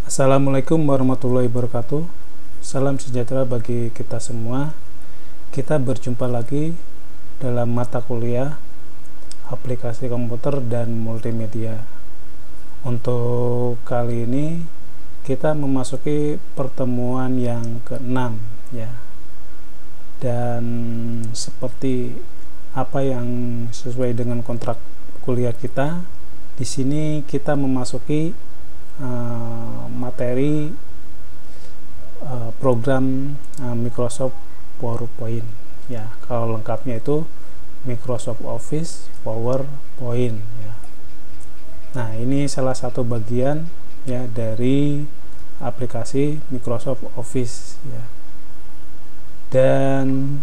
Assalamualaikum warahmatullahi wabarakatuh. Salam sejahtera bagi kita semua. Kita berjumpa lagi dalam mata kuliah aplikasi komputer dan multimedia. Untuk kali ini kita memasuki pertemuan yang ke-6 ya. Dan seperti apa yang sesuai dengan kontrak kuliah kita, di sini kita memasuki materi program Microsoft PowerPoint ya. Kalau lengkapnya itu Microsoft Office PowerPoint ya. Nah, ini salah satu bagian ya dari aplikasi Microsoft Office ya. Dan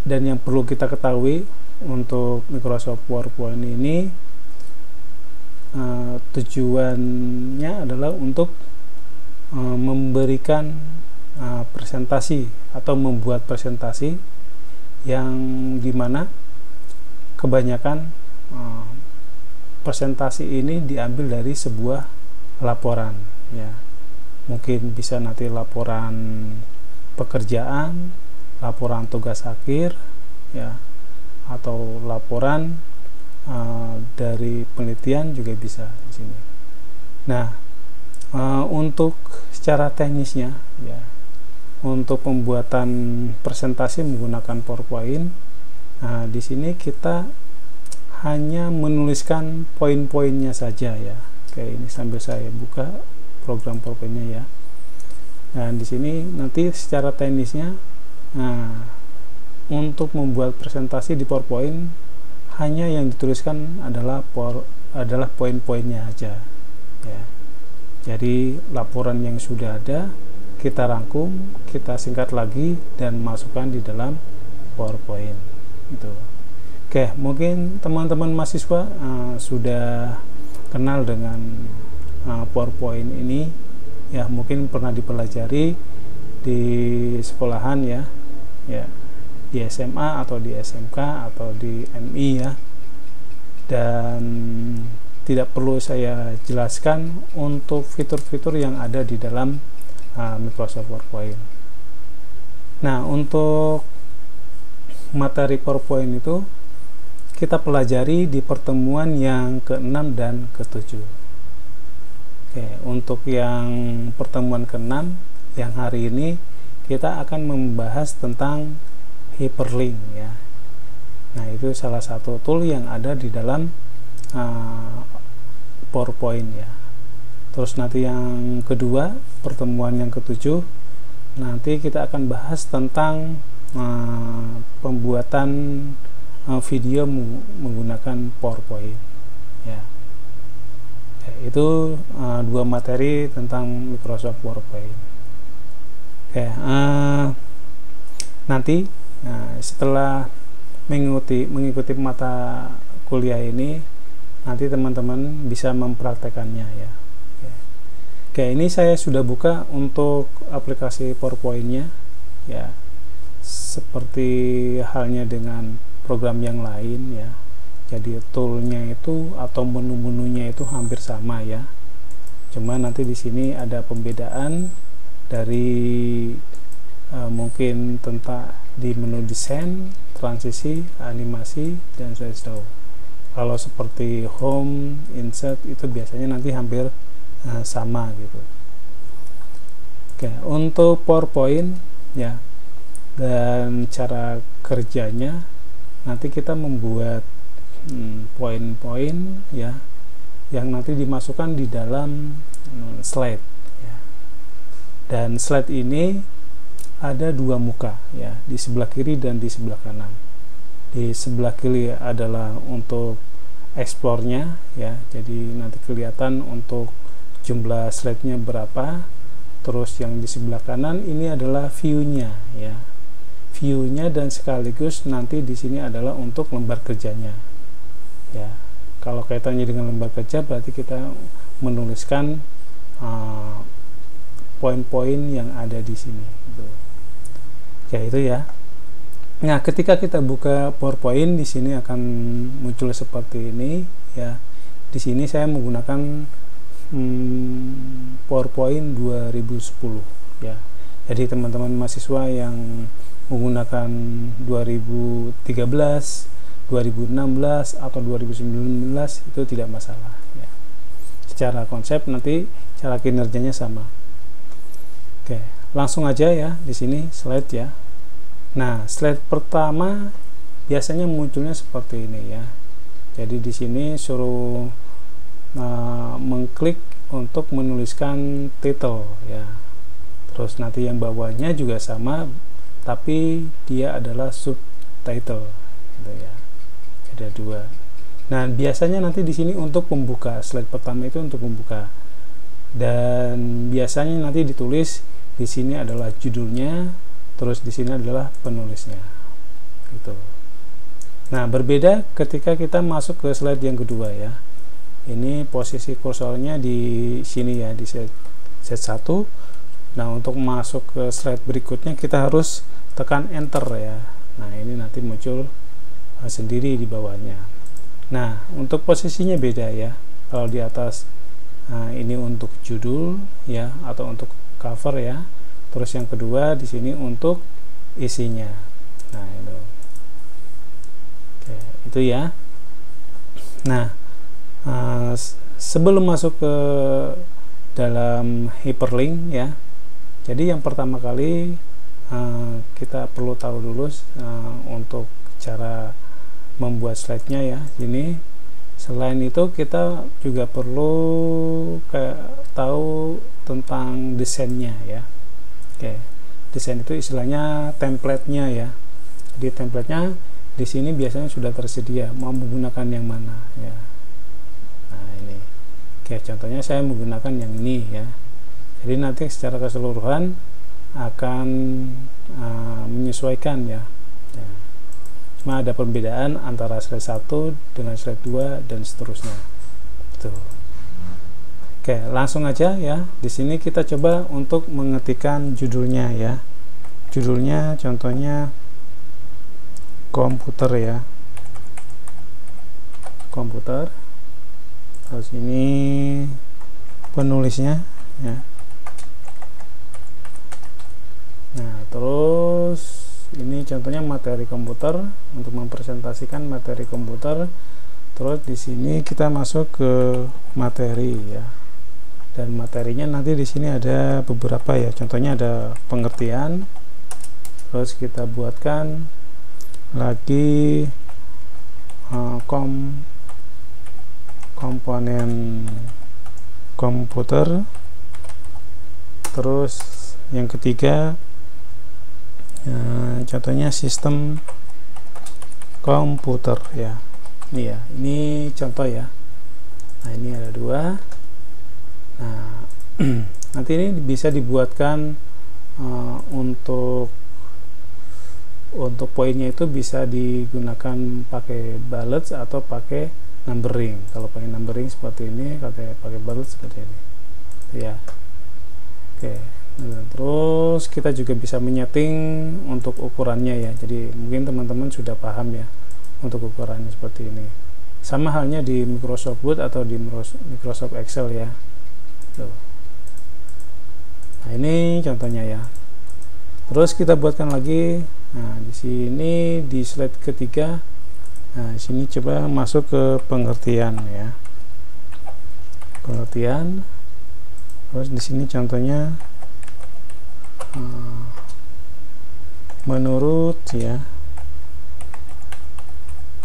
yang perlu kita ketahui untuk Microsoft PowerPoint ini, tujuannya adalah untuk memberikan presentasi atau membuat presentasi yang dimana kebanyakan presentasi ini diambil dari sebuah laporan ya. Mungkin bisa nanti laporan pekerjaan, laporan tugas akhir ya, atau laporan dari penelitian juga bisa di sini. Nah, untuk secara teknisnya ya, untuk pembuatan presentasi menggunakan PowerPoint, di sini kita hanya menuliskan poin-poinnya saja ya. Kayak ini sambil saya buka program PowerPoint-nya ya. Nah, di sini nanti secara teknisnya, untuk membuat presentasi di PowerPoint hanya yang dituliskan adalah poin-poinnya aja ya. Jadi laporan yang sudah ada kita rangkum, kita singkat lagi dan masukkan di dalam PowerPoint itu. Oke, mungkin teman-teman mahasiswa sudah kenal dengan PowerPoint ini ya, mungkin pernah dipelajari di sekolahan ya di SMA atau di SMK atau di MI ya. Dan tidak perlu saya jelaskan untuk fitur-fitur yang ada di dalam Microsoft PowerPoint. Nah, untuk materi PowerPoint itu kita pelajari di pertemuan yang ke-6 dan ke-7. Oke, untuk yang pertemuan ke-6 yang hari ini kita akan membahas tentang hyperlink ya. Nah, itu salah satu tool yang ada di dalam PowerPoint ya. Terus nanti yang kedua, pertemuan yang ke-7, nanti kita akan bahas tentang pembuatan video menggunakan PowerPoint ya. Itu dua materi tentang Microsoft PowerPoint. Oke, nanti setelah mengikuti mata kuliah ini, nanti teman-teman bisa mempraktekannya ya. Oke, ini saya sudah buka untuk aplikasi PowerPoint-nya ya. Seperti halnya dengan program yang lain ya. Jadi toolnya itu atau menu-menunya itu hampir sama ya. Cuma nanti di sini ada pembedaan dari mungkin tentang di menu desain, transisi, animasi, dan slideshow. Kalau seperti home, insert itu biasanya nanti hampir sama gitu. Oke, untuk PowerPoint ya, dan cara kerjanya nanti kita membuat poin-poin ya, yang nanti dimasukkan di dalam slide ya. Dan slide ini ada dua muka ya, di sebelah kiri dan di sebelah kanan. Di sebelah kiri adalah untuk explore-nya ya, jadi nanti kelihatan untuk jumlah slide-nya berapa. Terus yang di sebelah kanan ini adalah view-nya ya, view-nya, dan sekaligus nanti di sini adalah untuk lembar kerjanya ya. Kalau kaitannya dengan lembar kerja berarti kita menuliskan poin-poin yang ada di sini gitu. Ya, itu ya. Nah, ketika kita buka PowerPoint di sini akan muncul seperti ini ya. Di sini saya menggunakan PowerPoint 2010 ya. Jadi teman-teman mahasiswa yang menggunakan 2013, 2016 atau 2019 itu tidak masalah ya. Secara konsep nanti cara kinerjanya sama. Oke, langsung aja ya di sini slide ya. Nah, slide pertama biasanya munculnya seperti ini ya. Jadi di sini suruh mengklik untuk menuliskan title ya. Terus nanti yang bawahnya juga sama, tapi dia adalah subtitle gitu ya. Ada dua. Nah, biasanya nanti di sini untuk pembuka, slide pertama itu untuk pembuka. Dan biasanya nanti ditulis di sini adalah judulnya, terus di sini adalah penulisnya. Gitu. Nah, berbeda ketika kita masuk ke slide yang kedua ya. Ini posisi kursornya di sini ya, di set 1. Nah, untuk masuk ke slide berikutnya kita harus tekan enter ya. Nah, ini nanti muncul sendiri di bawahnya. Nah, untuk posisinya beda ya. Kalau di atas ini untuk judul ya, atau untuk cover ya. Terus yang kedua di sini untuk isinya. Nah, itu. Oke, itu ya. Nah, sebelum masuk ke dalam hyperlink ya. Jadi yang pertama kali kita perlu tahu dulu untuk cara membuat slide-nya ya. Ini selain itu kita juga perlu tahu tentang desainnya ya. Oke, desain itu istilahnya template-nya ya. Jadi template-nya di sini biasanya sudah tersedia, mau menggunakan yang mana ya. Nah, ini. Oke, contohnya saya menggunakan yang ini ya. Jadi nanti secara keseluruhan akan menyesuaikan ya. Cuma ada perbedaan antara slide 1 dengan slide 2 dan seterusnya. Tuh. Oke, langsung aja ya. Di sini kita coba untuk mengetikkan judulnya ya. Judulnya contohnya komputer ya. Komputer. Terus ini penulisnya ya. Nah, terus ini contohnya materi komputer, untuk mempresentasikan materi komputer. Terus di sini kita masuk ke materi ya. Dan materinya nanti di sini ada beberapa ya. Contohnya ada pengertian. Terus kita buatkan lagi komponen komputer. Terus yang ketiga contohnya sistem komputer ya. Ini ya, ini contoh ya. Nah, ini ada dua. Nah, nanti ini bisa dibuatkan untuk poinnya itu bisa digunakan pakai bullets atau pakai numbering. Kalau pakai numbering seperti ini, kalau pakai bullets seperti ini ya. Oke. Nah, terus kita juga bisa menyeting untuk ukurannya ya. Jadi mungkin teman-teman sudah paham ya untuk ukurannya seperti ini. Sama halnya di Microsoft Word atau di Microsoft Excel ya. Tuh. Nah, ini contohnya ya. Terus kita buatkan lagi. Nah, di sini di slide ketiga. Nah, di sini coba masuk ke pengertian ya. Pengertian. Terus di sini contohnya menurut ya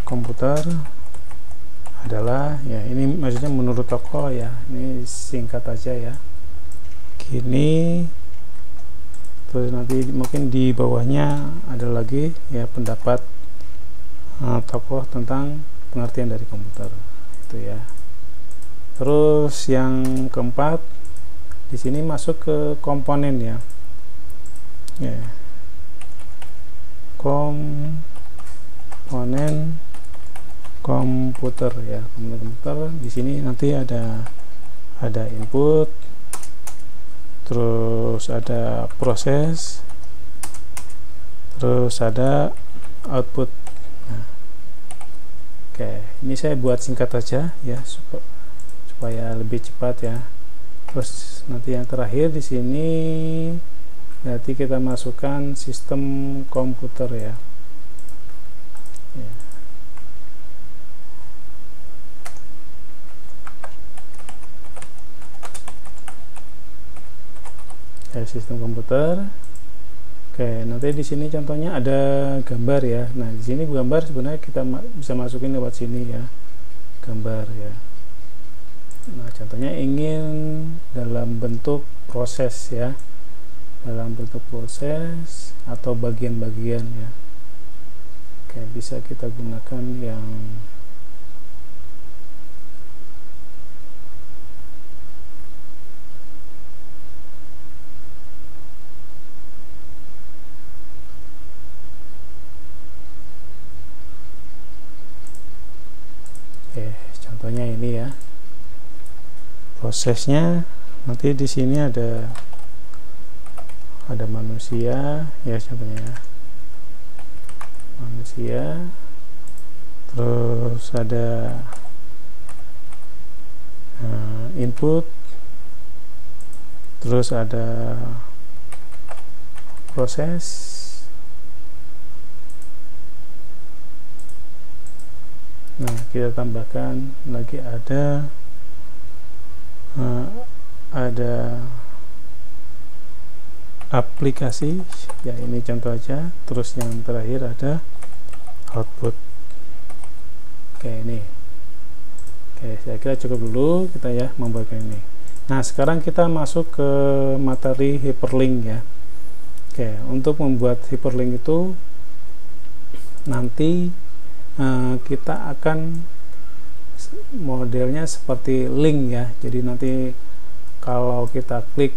komputer adalah ya, ini maksudnya menurut tokoh ya, ini singkat aja ya gini. Terus nanti mungkin di bawahnya ada lagi ya pendapat tokoh tentang pengertian dari komputer itu ya. Terus yang keempat di sini masuk ke komponen ya. Ya. Komponen komputer ya. Komponen komputer di sini nanti ada input, terus ada proses, terus ada output. Nah, oke, ini saya buat singkat aja ya supaya lebih cepat ya. Terus nanti yang terakhir di sini nanti kita masukkan sistem komputer ya. Sistem komputer. Oke, nanti di sini contohnya ada gambar ya. Nah, di sini gambar sebenarnya kita bisa masukin lewat sini ya, gambar ya. Nah, contohnya ingin dalam bentuk proses ya, dalam bentuk proses atau bagian-bagian ya. Oke, bisa kita gunakan yang contohnya ini ya. Prosesnya nanti di sini ada manusia ya, contohnya manusia, terus ada input, terus ada proses. Nah, kita tambahkan lagi ada aplikasi ya, ini contoh aja. Terus yang terakhir ada output. Oke, ini. Oke, saya kira cukup dulu kita ya membuatkan ini. Nah, sekarang kita masuk ke materi hyperlink ya. Oke, untuk membuat hyperlink itu nanti kita akan modelnya seperti link ya. Jadi nanti kalau kita klik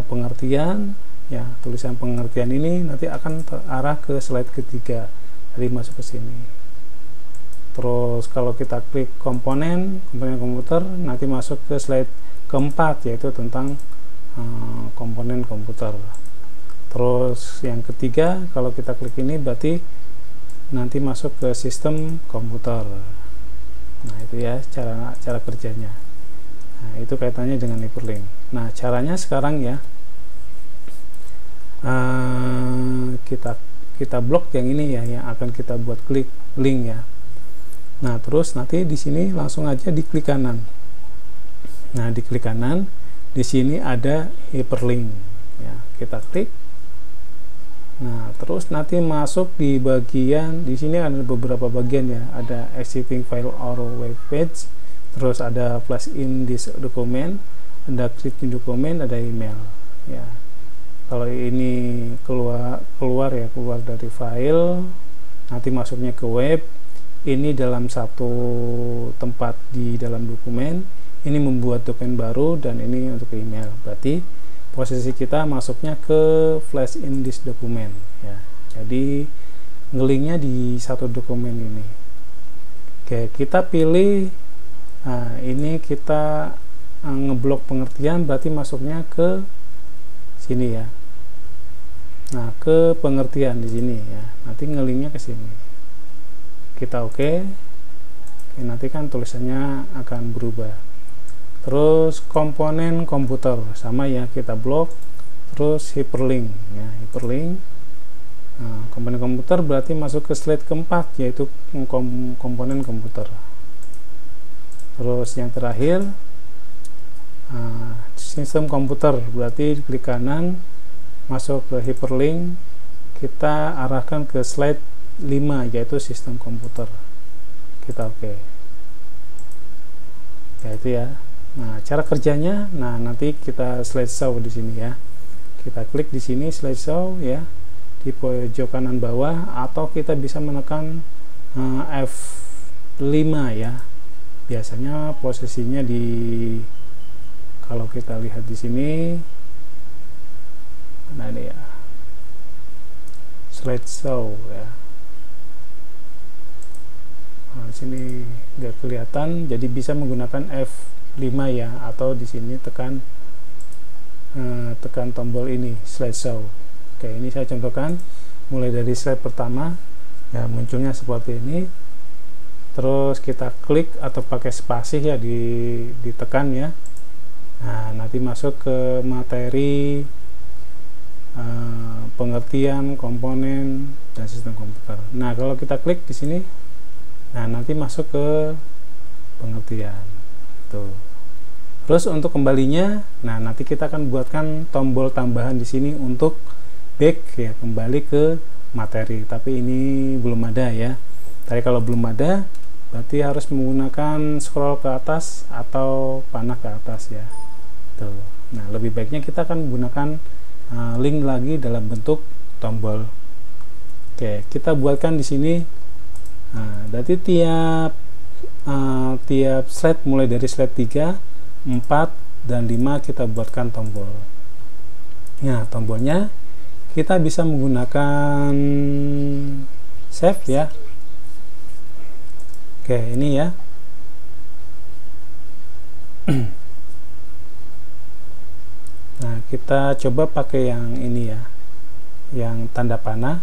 pengertian ya, tulisan pengertian ini nanti akan terarah ke slide ketiga, jadi masuk ke sini. Terus kalau kita klik komponen komputer, nanti masuk ke slide keempat, yaitu tentang komponen komputer. Terus yang ketiga, kalau kita klik ini berarti nanti masuk ke sistem komputer. Nah, itu ya cara kerjanya. Nah, itu kaitannya dengan hyperlink. Nah, caranya sekarang ya, kita blok yang ini ya, yang akan kita buat klik link ya. Nah, terus nanti di sini langsung aja diklik kanan. Nah, di klik kanan di sini ada hyperlink ya, kita klik. Nah, terus nanti masuk di bagian, di sini ada beberapa bagian ya, ada existing file or web page, terus ada flash in this document, ada create new document, ada email ya. Kalau ini keluar dari file, nanti masuknya ke web, ini dalam satu tempat di dalam dokumen, ini membuat dokumen baru, dan ini untuk email. Berarti posisi kita masuknya ke flash in this dokumen ya. Jadi ngelinknya di satu dokumen ini. Oke, kita pilih, nah ini kita ngeblok pengertian, berarti masuknya ke sini ya. Nah, ke pengertian di sini ya. Nanti ngelinknya ke sini. Kita oke. Oke, nanti kan tulisannya akan berubah. Terus komponen komputer sama ya, kita blok. Terus hyperlink ya, hyperlink. Nah, komponen komputer berarti masuk ke slide keempat, yaitu komponen komputer. Terus yang terakhir sistem komputer, berarti klik kanan, masuk ke hyperlink, kita arahkan ke slide 5, yaitu sistem komputer. Kita oke. Ya, itu ya. Nah, cara kerjanya, nah nanti kita slideshow di sini ya. Kita klik di sini slideshow ya, di pojok kanan bawah, atau kita bisa menekan F5 ya. Biasanya posisinya di, kalau kita lihat di sini, nah ini ya, slideshow ya. Nah, di sini nggak kelihatan, jadi bisa menggunakan F5 ya, atau di sini tekan tombol ini slideshow. Oke, ini saya contohkan mulai dari slide pertama ya, munculnya seperti ini. Terus kita klik atau pakai spasi ya, ditekan ya. Nah, nanti masuk ke materi, pengertian komponen dan sistem komputer. Nah, kalau kita klik di sini, nah nanti masuk ke pengertian. Tuh. Terus untuk kembalinya, nah nanti kita akan buatkan tombol tambahan di sini untuk back ya, kembali ke materi. Tapi ini belum ada ya. Tadi kalau belum ada, berarti harus menggunakan scroll ke atas atau panah ke atas ya. Tuh. Nah, lebih baiknya kita akan menggunakan link lagi dalam bentuk tombol. Oke, kita buatkan di sini. Nah, berarti tiap slide mulai dari slide 3, 4, dan 5 kita buatkan tombol. Nah, tombolnya kita bisa menggunakan save ya. Oke, ini ya. Nah, kita coba pakai yang ini ya, yang tanda panah.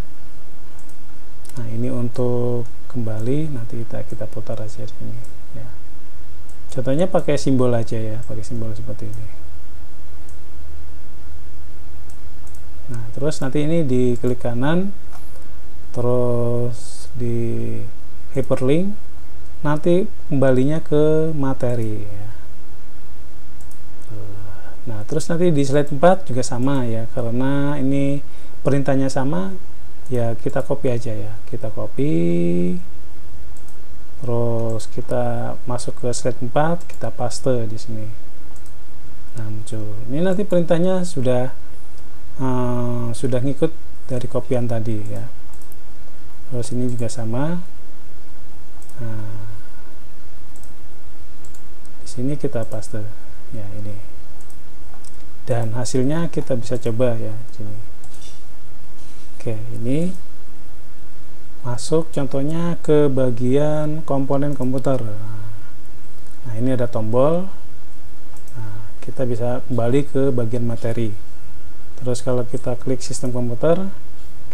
Nah, ini untuk kembali, nanti kita putar aja di sini ya. Contohnya pakai simbol aja ya, pakai simbol seperti ini. Nah, terus nanti ini di klik kanan, terus di hyperlink, nanti kembalinya ke materi ya. Nah, terus nanti di slide 4 juga sama ya, karena ini perintahnya sama ya, kita copy aja ya. Kita copy, terus kita masuk ke slide 4, kita paste di sini. Nah, muncul. Ini nanti perintahnya sudah ngikut dari kopian tadi ya. Terus ini juga sama. Nah, di sini kita paste ya, ini. Dan hasilnya kita bisa coba ya sini. Oke, ini masuk contohnya ke bagian komponen komputer. Nah, ini ada tombol. Nah, kita bisa kembali ke bagian materi. Terus kalau kita klik sistem komputer,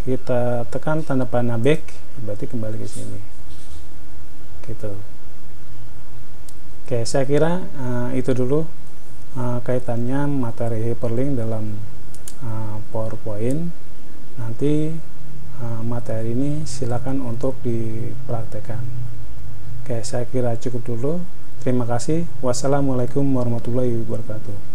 kita tekan tanda panah back, berarti kembali ke sini. Gitu. Oke, saya kira itu dulu kaitannya materi hyperlink dalam PowerPoint. Nanti materi ini silakan untuk dipraktekkan. Oke, saya kira cukup dulu. Terima kasih. Wassalamualaikum warahmatullahi wabarakatuh.